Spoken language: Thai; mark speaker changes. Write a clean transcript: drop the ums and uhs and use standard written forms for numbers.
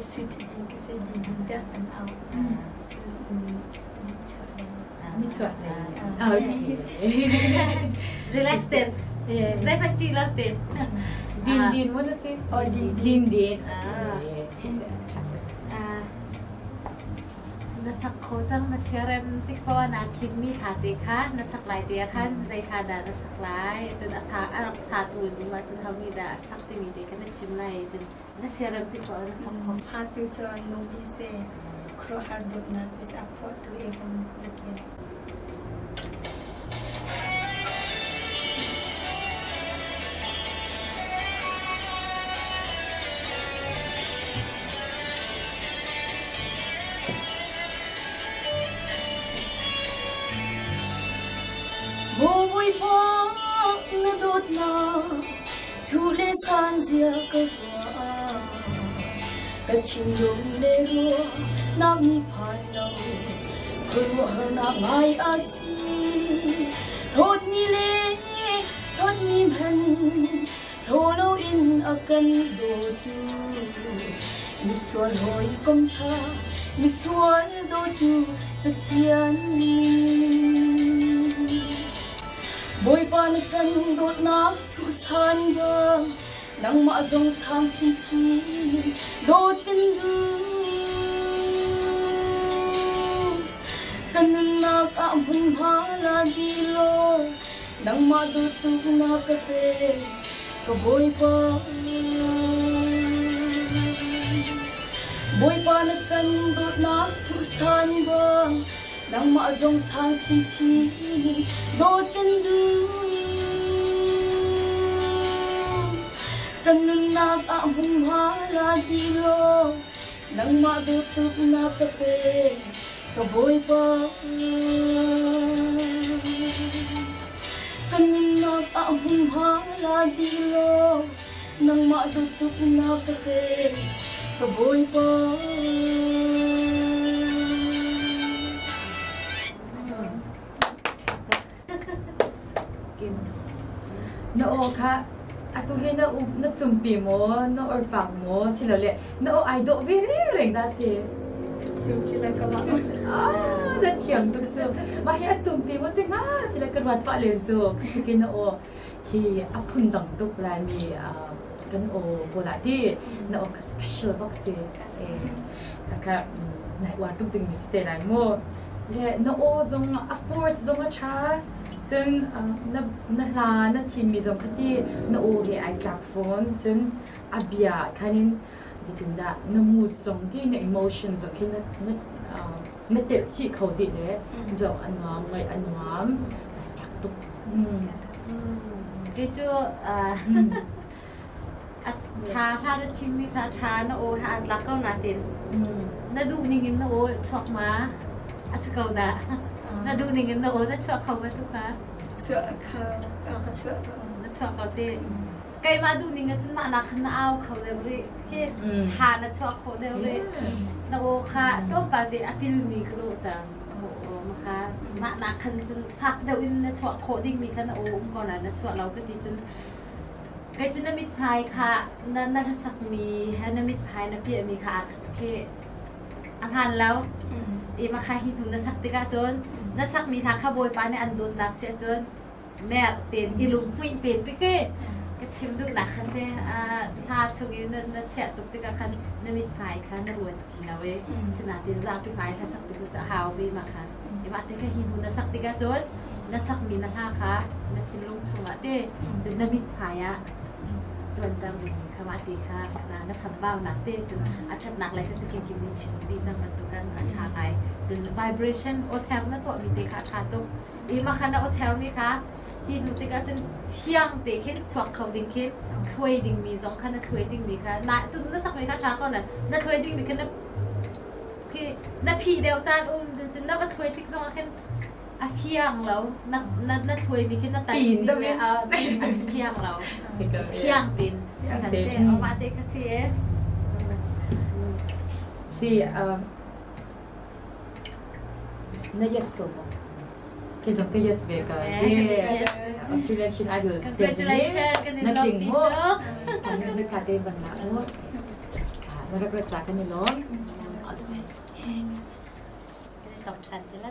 Speaker 1: Südhängen gesehen in den Dörfern auch.
Speaker 2: Mit so okay.
Speaker 3: Relaxed.ได้พักจีแล้วเป็น
Speaker 2: Din what is it?
Speaker 1: Oh, din.
Speaker 3: nasak ko jang na siaram tikpo na kimi thate kha nasak lai te kha zai kha da nasak lai jun asa arab sa tu ma jun hawi da sakti mi te kana chim lai jun na siaram tikpo na thakko
Speaker 1: Satu cho nomi se kro hardot na is apot to even zakia.
Speaker 4: Bôi po na đốt na thu lê san zia cơ hoa cả chim lung lê rùa nam mi phai lâu cơ rùa hơn na mai asi thốt mi lê thốt mi hân thô lâu in a cần đồ tu mi xuân hồi công tha mi xuân đồ tu bất thiên bôi ban cần đốt nám thu san vang nắng mạ dòng sang chín chín đốt cần du cần na cả hùng hoa la đi lo nắng mạ đốt tu na cà phê có bôi ban cần đốt nám thu san vang nắng mạ dòng sang chín chín đốt cần du cần na cả hùng hoa la đi lo nắng mạ đốt tu na cà phê có bôi cần na cả hùng hoa la đi lo nắng mạ đốt tu na cà phê có bôi
Speaker 2: no ka atu he na chumpi mo no or fang mo sila le no I do very reng da se
Speaker 1: Chumpi la ka ma.
Speaker 2: na chiang tu chu ma he chumpi mo se ma pila kan wat pa len chu ki no o hi apun dang tu la mi kan o bola ti na o ka special box se ka na wa tu ting mi ste lai mo le no o zong a force zong a chaจนนักลานักทีมมีจงคดีนักโอเฮไอจากโฟนจนอาเบียคันจิกินดานักมูดจงที่นัก emotion จงที่นักเตะที่เขาดิเลยจงอันน้ำไม่อันน้ำอยากตุก
Speaker 3: ที่จู่ชาพาดทีมมีค่ะชานักโอหาลักก็นาตินนักดูนิ่งนักโอช็อกมาอาสกาวดาน่าดูนิ่งๆนะโอ้น่าชอบเขาไหมทุกคน
Speaker 1: Chuaเขาchuaเขา
Speaker 3: น่าชอบเขาเต้ใครมาดูนิ่งๆจนมาหนักน่าเอาเขาเดี๋ยวเลยที่หาน่าชอบเขาเดี๋ยวเลยน่าโอ้ค่ะต้องปฏิอภิรมีกรู้แต่โอ้มาค่ะมาหนักขันจนฟักเดี๋ยวอินน่าชอบเขาดิ้งมีค่ะน่าโอ้ก่อนน่ะน่าชอบเราก็ดีจนใครจนน่ามิดพายค่ะน่าทัศน์มีให้น่ามิดพายน่าเปียมีค่ะแค่อาหารแล้วอีมาค่ะหินทุนน่าสักติกาจนน่าสักมีทางขบวยปานในอันโดนหลักเสียจนแม่เตียนอีลุงไม่เตียนติ๊กก็ชิมดูหนักค่ะเสียถ้าช่วงนี้น่าเฉะตุกติ๊กค่ะน่ามิดพายค่ะน่ารวนกินเอาไว้ชนะตีนซาปีพายค่ะสักติ๊กจะหาววีมาค่ะอีมาติ๊กหินทุนน่าสักติ๊กาจนน่าสักมีน่าท่าค่ะน่าชิมลุงชงอ่ะเต้จนน่ามิดพายอ่ะจนตั้งมีขมาตีค่ะน่าสับเบาหนักเต้จนอาชัดหนักเลยก็จะกินนิชิมดีจังมันตุกันอาชาไอจน vibration โอเทลน่าตัวมีตีค่ะชาตุกอีมาคันโอเทลมีค่ะที่ดูตีกันจนเพียงตีขึ้นชวกเขาดิ้งขึ้นช่วยดิ้งมีสองคันน่าช่วยดิ้งมีค่ะน่าตุนน่าสักมีค่ะชาก่อนน่าช่วยดิ้งมีค่ะน่าคือน่าพีเดียวจานจนน่าก็ช่วยติ๊กสองคันเพียงเราน่าช่วยมีขึ้นน่าตีนด้วยเพียงเราเพียงตีนกันเจ้ามาเตะกันเสีย
Speaker 2: na yes ko mo kaysa to yes be ka Australian Chin Idol
Speaker 3: congratulations kanina
Speaker 2: naging mo kanina kate bang na mo Naragrad sa akin ni Lord. All the best.
Speaker 3: Ini kau cantik lah,